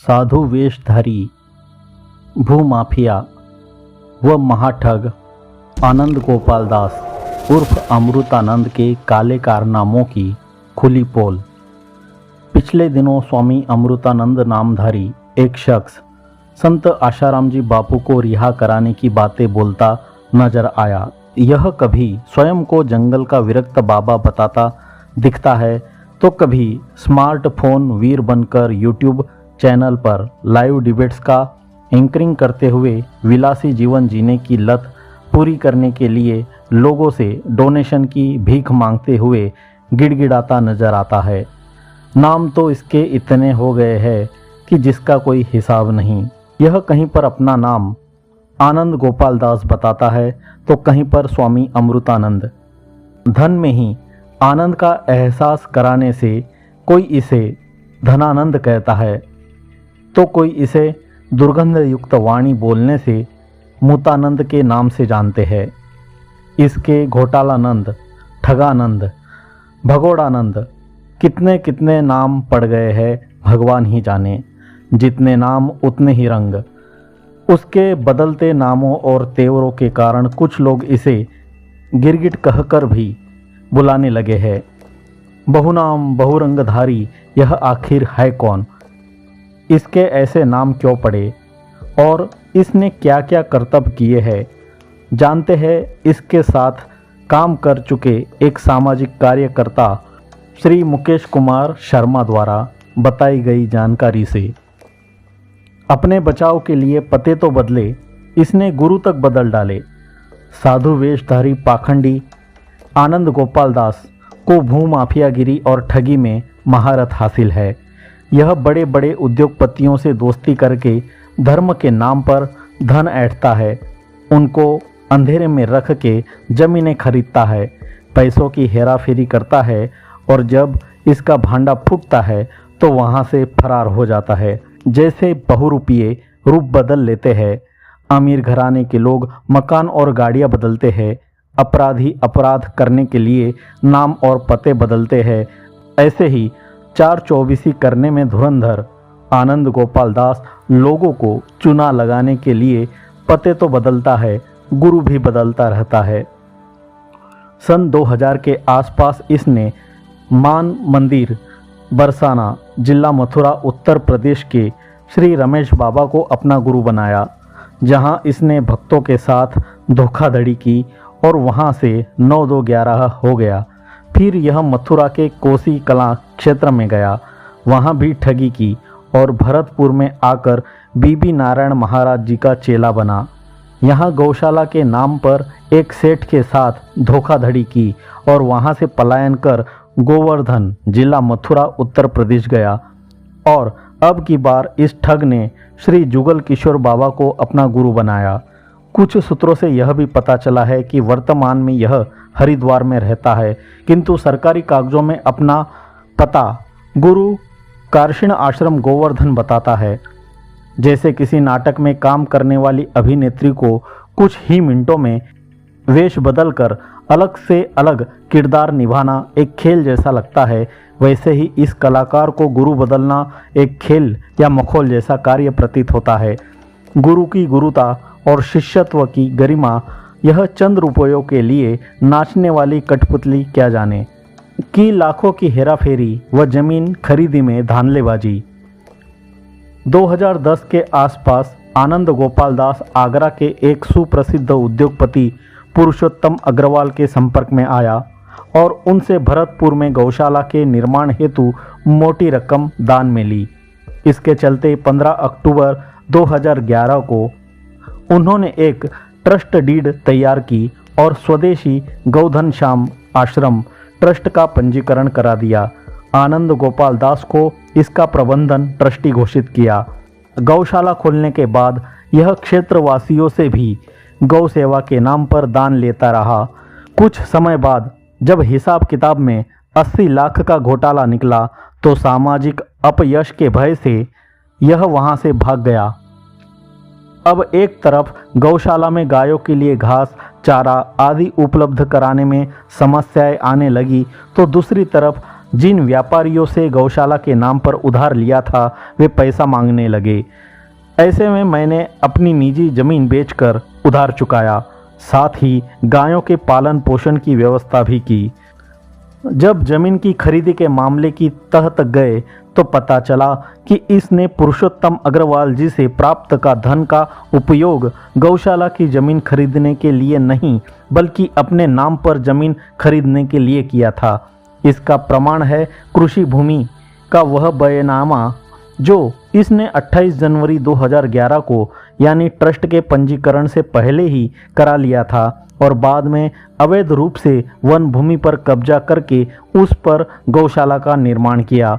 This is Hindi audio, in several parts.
साधु वेशधारी भूमाफिया व महाठग आनंद गोपाल दास उर्फ अमृतानंद के काले कारनामों की खुली पोल। पिछले दिनों स्वामी अमृतानंद नामधारी एक शख्स संत आशाराम जी बापू को रिहा कराने की बातें बोलता नजर आया। यह कभी स्वयं को जंगल का विरक्त बाबा बताता दिखता है तो कभी स्मार्टफोन वीर बनकर यूट्यूब चैनल पर लाइव डिबेट्स का एंकरिंग करते हुए विलासी जीवन जीने की लत पूरी करने के लिए लोगों से डोनेशन की भीख मांगते हुए गिड़गिड़ाता नजर आता है। नाम तो इसके इतने हो गए हैं कि जिसका कोई हिसाब नहीं। यह कहीं पर अपना नाम आनंद गोपाल दास बताता है तो कहीं पर स्वामी अमृतानंद। धन में ही आनंद का एहसास कराने से कोई इसे धनानंद कहता है तो कोई इसे दुर्गंध युक्त वाणी बोलने से मुतानंद के नाम से जानते हैं। इसके घोटालानंद, ठगानंद, भगोड़ानंद कितने कितने नाम पड़ गए हैं भगवान ही जाने। जितने नाम उतने ही रंग। उसके बदलते नामों और तेवरों के कारण कुछ लोग इसे गिरगिट कहकर भी बुलाने लगे हैं। बहुनाम बहुरंगधारी यह आखिर है कौन? इसके ऐसे नाम क्यों पड़े और इसने क्या क्या करतब किए हैं? जानते हैं इसके साथ काम कर चुके एक सामाजिक कार्यकर्ता श्री मुकेश कुमार शर्मा द्वारा बताई गई जानकारी से। अपने बचाव के लिए पते तो बदले, इसने गुरु तक बदल डाले। साधु वेशधारी पाखंडी आनंद गोपाल दास को भूमाफियागिरी और ठगी में महारत हासिल है। यह बड़े बड़े उद्योगपतियों से दोस्ती करके धर्म के नाम पर धन ऐंठता है। उनको अंधेरे में रख के जमीनें खरीदता है, पैसों की हेराफेरी करता है और जब इसका भांडा फूटता है तो वहाँ से फरार हो जाता है। जैसे बहुरूपिये रूप बदल लेते हैं, अमीर घराने के लोग मकान और गाड़ियाँ बदलते हैं, अपराधी अपराध करने के लिए नाम और पते बदलते हैं, ऐसे ही 424 करने में धुरंधर आनंद गोपाल दास लोगों को चुना लगाने के लिए पते तो बदलता है, गुरु भी बदलता रहता है। सन 2000 के आसपास इसने मान मंदिर बरसाना, जिला मथुरा, उत्तर प्रदेश के श्री रमेश बाबा को अपना गुरु बनाया, जहां इसने भक्तों के साथ धोखाधड़ी की और वहां से 9-2-11 हो गया। फिर यह मथुरा के कोसी कला क्षेत्र में गया, वहां भी ठगी की और भरतपुर में आकर बीबी नारायण महाराज जी का चेला बना। यहाँ गौशाला के नाम पर एक सेठ के साथ धोखाधड़ी की और वहां से पलायन कर गोवर्धन, जिला मथुरा, उत्तर प्रदेश गया। और अब की बार इस ठग ने श्री जुगल किशोर बाबा को अपना गुरु बनाया। कुछ सूत्रों से यह भी पता चला है कि वर्तमान में यह हरिद्वार में रहता है, किंतु सरकारी कागजों में अपना पता गुरु कारशिण आश्रम गोवर्धन बताता है। जैसे किसी नाटक में काम करने वाली अभिनेत्री को कुछ ही मिनटों में वेश बदलकर अलग से अलग किरदार निभाना एक खेल जैसा लगता है, वैसे ही इस कलाकार को गुरु बदलना एक खेल या मखौल जैसा कार्य प्रतीत होता है। गुरु की गुरुता और शिष्यत्व की गरिमा यह चंद रुपयों के लिए नाचने वाली कठपुतली क्या जाने कि लाखों की हेराफेरी व जमीन खरीदी में धांधलेबाजी। 2010 के आसपास आनंद गोपाल दास आगरा के एक सुप्रसिद्ध उद्योगपति पुरुषोत्तम अग्रवाल के संपर्क में आया और उनसे भरतपुर में गौशाला के निर्माण हेतु मोटी रकम दान में ली। इसके चलते 15 अक्टूबर 2011 को उन्होंने एक ट्रस्ट डीड तैयार की और स्वदेशी गौधन श्याम आश्रम ट्रस्ट का पंजीकरण करा दिया। आनंद गोपाल दास को इसका प्रबंधन ट्रस्टी घोषित किया। गौशाला खोलने के बाद यह क्षेत्रवासियों से भी गौ सेवा के नाम पर दान लेता रहा। कुछ समय बाद जब हिसाब किताब में 80 लाख का घोटाला निकला तो सामाजिक अपयश के भय से यह वहां से भाग गया। अब एक तरफ गौशाला में गायों के लिए घास, चारा आदि उपलब्ध कराने में समस्याएं आने लगी तो दूसरी तरफ जिन व्यापारियों से गौशाला के नाम पर उधार लिया था वे पैसा मांगने लगे। ऐसे में मैंने अपनी निजी ज़मीन बेचकर उधार चुकाया, साथ ही गायों के पालन पोषण की व्यवस्था भी की। जब जमीन की खरीदी के मामले की तह तक गए तो पता चला कि इसने पुरुषोत्तम अग्रवाल जी से प्राप्त का धन का उपयोग गौशाला की ज़मीन खरीदने के लिए नहीं बल्कि अपने नाम पर ज़मीन खरीदने के लिए किया था। इसका प्रमाण है कृषि भूमि का वह बयाननामा जो इसने 28 जनवरी 2011 को यानी ट्रस्ट के पंजीकरण से पहले ही करा लिया था और बाद में अवैध रूप से वन भूमि पर कब्जा करके उस पर गौशाला का निर्माण किया।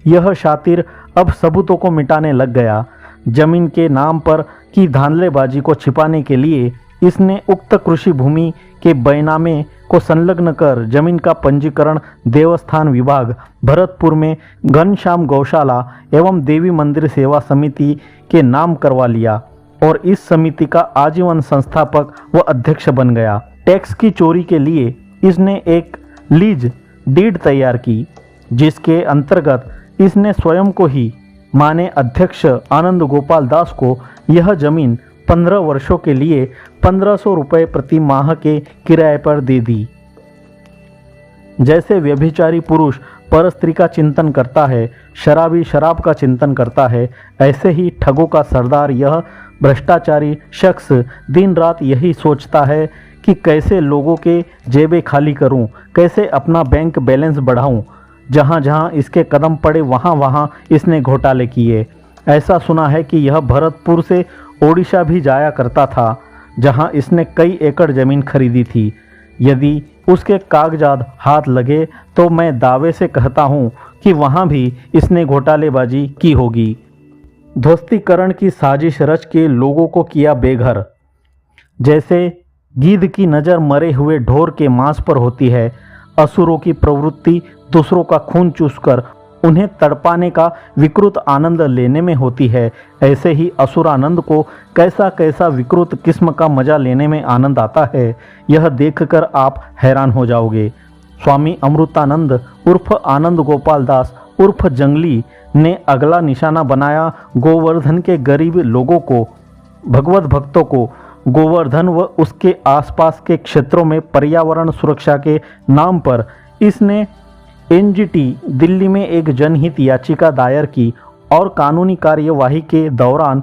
यह शातिर अब सबूतों को मिटाने लग गया। जमीन के नाम पर की धांधलेबाजी को छिपाने के लिए इसने उक्त कृषि भूमि के बयाननामे को संलग्न कर जमीन का पंजीकरण देवस्थान विभाग भरतपुर में घनश्याम गौशाला एवं देवी मंदिर सेवा समिति के नाम करवा लिया और इस समिति का आजीवन संस्थापक व अध्यक्ष बन गया। टैक्स की चोरी के लिए इसने एक लीज डीड तैयार की जिसके अंतर्गत इसने स्वयं को ही माने अध्यक्ष आनंद गोपाल दास को यह जमीन 15 वर्षों के लिए 1500 रुपये प्रति माह के किराए पर दे दी। जैसे व्यभिचारी पुरुष पर स्त्री का चिंतन करता है, शराबी शराब का चिंतन करता है, ऐसे ही ठगों का सरदार यह भ्रष्टाचारी शख्स दिन रात यही सोचता है कि कैसे लोगों के जेबें खाली करूं, कैसे अपना बैंक बैलेंस बढ़ाऊं। जहां जहां इसके कदम पड़े वहां वहां इसने घोटाले किए। ऐसा सुना है कि यह भरतपुर से ओडिशा भी जाया करता था जहां इसने कई एकड़ ज़मीन खरीदी थी। यदि उसके कागजात हाथ लगे तो मैं दावे से कहता हूं कि वहां भी इसने घोटालेबाजी की होगी। ध्वस्तीकरण की साजिश रच के लोगों को किया बेघर। जैसे गीध की नज़र मरे हुए ढोर के मांस पर होती है, असुरों की प्रवृत्ति दूसरों का खून चूसकर उन्हें तड़पाने का विकृत आनंद लेने में होती है, ऐसे ही असुरानंद को कैसा कैसा विकृत किस्म का मजा लेने में आनंद आता है, यह देखकर आप हैरान हो जाओगे। स्वामी अमृतानंद उर्फ आनंद गोपाल दास उर्फ जंगली ने अगला निशाना बनाया गोवर्धन के गरीब लोगों को, भगवत भक्तों को। गोवर्धन व उसके आसपास के क्षेत्रों में पर्यावरण सुरक्षा के नाम पर इसने एनजीटी दिल्ली में एक जनहित याचिका दायर की और कानूनी कार्यवाही के दौरान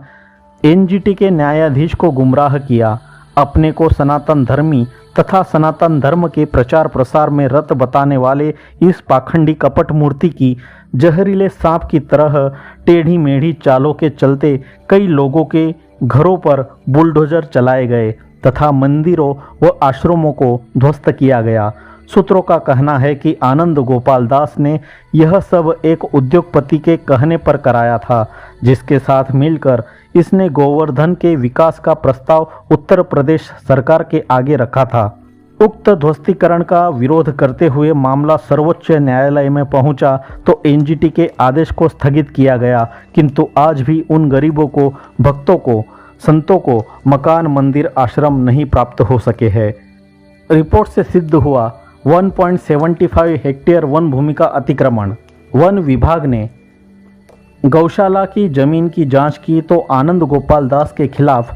एनजीटी के न्यायाधीश को गुमराह किया। अपने को सनातन धर्मी तथा सनातन धर्म के प्रचार प्रसार में रत बताने वाले इस पाखंडी कपट मूर्ति की जहरीले सांप की तरह टेढ़ी मेढ़ी चालों के चलते कई लोगों के घरों पर बुलडोजर चलाए गए तथा मंदिरों व आश्रमों को ध्वस्त किया गया। सूत्रों का कहना है कि आनंद गोपाल दास ने यह सब एक उद्योगपति के कहने पर कराया था, जिसके साथ मिलकर इसने गोवर्धन के विकास का प्रस्ताव उत्तर प्रदेश सरकार के आगे रखा था। उक्त ध्वस्तीकरण का विरोध करते हुए मामला सर्वोच्च न्यायालय में पहुंचा तो एनजीटी के आदेश को स्थगित किया गया, किंतु आज भी उन गरीबों को, भक्तों को, संतों को मकान, मंदिर, आश्रम नहीं प्राप्त हो सके हैं। रिपोर्ट से सिद्ध हुआ 1.75 हेक्टेयर वन भूमि का अतिक्रमण। वन विभाग ने गौशाला की जमीन की जांच की तो आनंद गोपाल दास के खिलाफ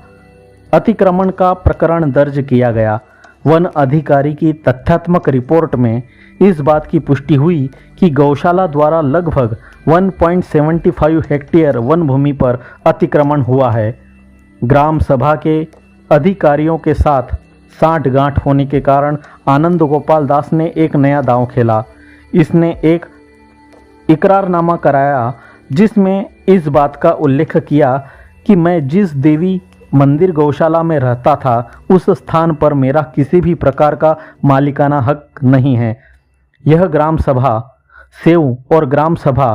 अतिक्रमण का प्रकरण दर्ज किया गया। वन अधिकारी की तथ्यात्मक रिपोर्ट में इस बात की पुष्टि हुई कि गौशाला द्वारा लगभग 1.75 हेक्टेयर वन भूमि पर अतिक्रमण हुआ है। ग्राम सभा के अधिकारियों के साथ साठ-गांठ होने के कारण आनंद गोपाल दास ने एक नया दांव खेला। इसने एक इकरारनामा कराया जिसमें इस बात का उल्लेख किया कि मैं जिस देवी मंदिर गौशाला में रहता था उस स्थान पर मेरा किसी भी प्रकार का मालिकाना हक नहीं है। यह ग्राम सभा सेव और ग्राम सभा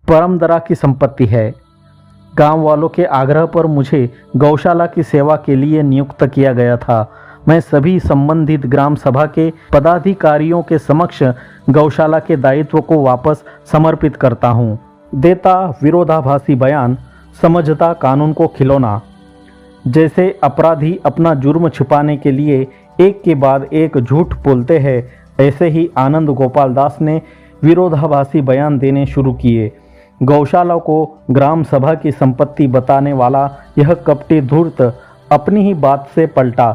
परमदरा की संपत्ति है। गांव वालों के आग्रह पर मुझे गौशाला की सेवा के लिए नियुक्त किया गया था। मैं सभी संबंधित ग्राम सभा के पदाधिकारियों के समक्ष गौशाला के दायित्व को वापस समर्पित करता हूं। देता विरोधाभासी बयान, समझता कानून को खिलौना। जैसे अपराधी अपना जुर्म छुपाने के लिए एक के बाद एक झूठ बोलते हैं, ऐसे ही आनंद गोपाल दास ने विरोधाभासी बयान देने शुरू किए। गौशाला को ग्राम सभा की संपत्ति बताने वाला यह कपटी धूर्त अपनी ही बात से पलटा।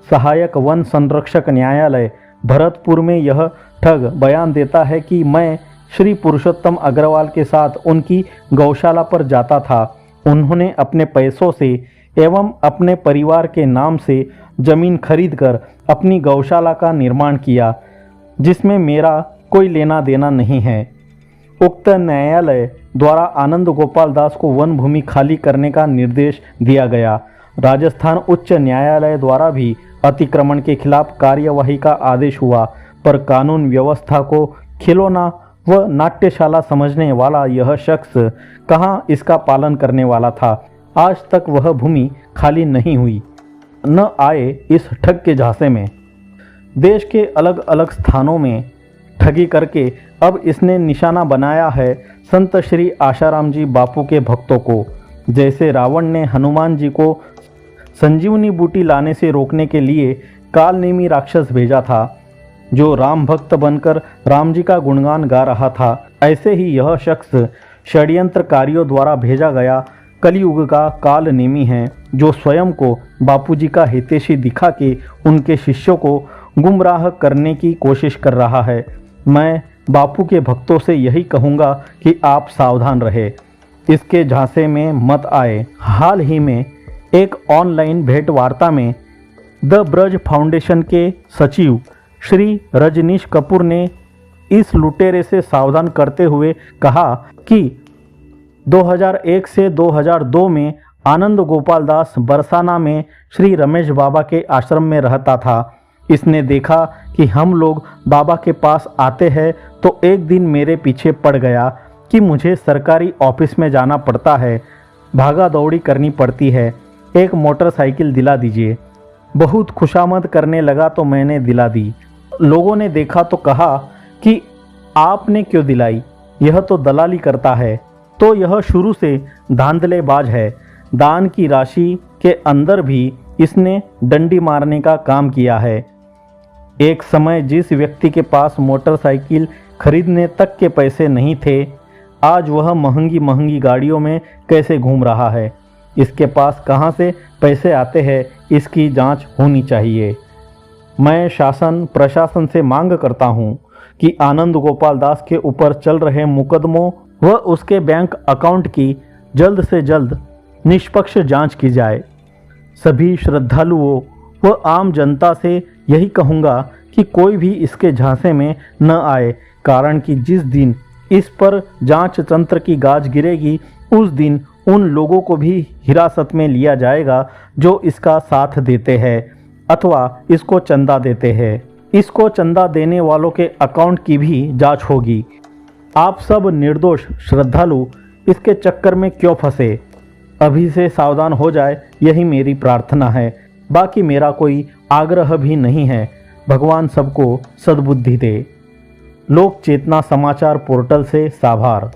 सहायक वन संरक्षक न्यायालय भरतपुर में यह ठग बयान देता है कि मैं श्री पुरुषोत्तम अग्रवाल के साथ उनकी गौशाला पर जाता था। उन्होंने अपने पैसों से एवं अपने परिवार के नाम से जमीन खरीदकर अपनी गौशाला का निर्माण किया, जिसमें मेरा कोई लेना देना नहीं है। उक्त न्यायालय द्वारा आनंद गोपाल दास को वन भूमि खाली करने का निर्देश दिया गया। राजस्थान उच्च न्यायालय द्वारा भी अतिक्रमण के खिलाफ कार्यवाही का आदेश हुआ, पर कानून व्यवस्था को खिलौना व नाट्यशाला समझने वाला यह शख्स कहाँ इसका पालन करने वाला था। आज तक वह भूमि खाली नहीं हुई, न आए इस ठग के झांसे में। देश के अलग अलग स्थानों में ठगी करके अब इसने निशाना बनाया है संत श्री आशाराम जी बापू के भक्तों को। जैसे रावण ने हनुमान जी को संजीवनी बूटी लाने से रोकने के लिए कालनेमी राक्षस भेजा था, जो राम भक्त बनकर राम जी का गुणगान गा रहा था, ऐसे ही यह शख्स षड्यंत्रकारियों द्वारा भेजा गया कलयुग का कालनेमी है, जो स्वयं को बापूजी का हितैषी दिखा के उनके शिष्यों को गुमराह करने की कोशिश कर रहा है। मैं बापू के भक्तों से यही कहूँगा कि आप सावधान रहे, इसके झांसे में मत आए। हाल ही में एक ऑनलाइन भेंट वार्ता में द ब्रज फाउंडेशन के सचिव श्री रजनीश कपूर ने इस लुटेरे से सावधान करते हुए कहा कि 2001 से 2002 में आनंद गोपाल दास बरसाना में श्री रमेश बाबा के आश्रम में रहता था। इसने देखा कि हम लोग बाबा के पास आते हैं तो एक दिन मेरे पीछे पड़ गया कि मुझे सरकारी ऑफिस में जाना पड़ता है, भागा दौड़ी करनी पड़ती है, एक मोटरसाइकिल दिला दीजिए। बहुत खुशामद करने लगा तो मैंने दिला दी। लोगों ने देखा तो कहा कि आपने क्यों दिलाई, यह तो दलाली करता है। तो यह शुरू से धांधलेबाज है। दान की राशि के अंदर भी इसने डंडी मारने का काम किया है। एक समय जिस व्यक्ति के पास मोटरसाइकिल खरीदने तक के पैसे नहीं थे, आज वह महंगी महंगी गाड़ियों में कैसे घूम रहा है। इसके पास कहाँ से पैसे आते हैं, इसकी जांच होनी चाहिए। मैं शासन प्रशासन से मांग करता हूँ कि आनंद गोपाल दास के ऊपर चल रहे मुकदमों व उसके बैंक अकाउंट की जल्द से जल्द निष्पक्ष जांच की जाए। सभी श्रद्धालुओं व आम जनता से यही कहूँगा कि कोई भी इसके झांसे में न आए, कारण कि जिस दिन इस पर जांच तंत्र की गाज गिरेगी, उस दिन उन लोगों को भी हिरासत में लिया जाएगा जो इसका साथ देते हैं अथवा इसको चंदा देते हैं। इसको चंदा देने वालों के अकाउंट की भी जांच होगी। आप सब निर्दोष श्रद्धालु इसके चक्कर में क्यों फंसे? अभी से सावधान हो जाए, यही मेरी प्रार्थना है। बाकी मेरा कोई आग्रह भी नहीं है। भगवान सबको सद्बुद्धि दे। लोक चेतना समाचार पोर्टल से साभार।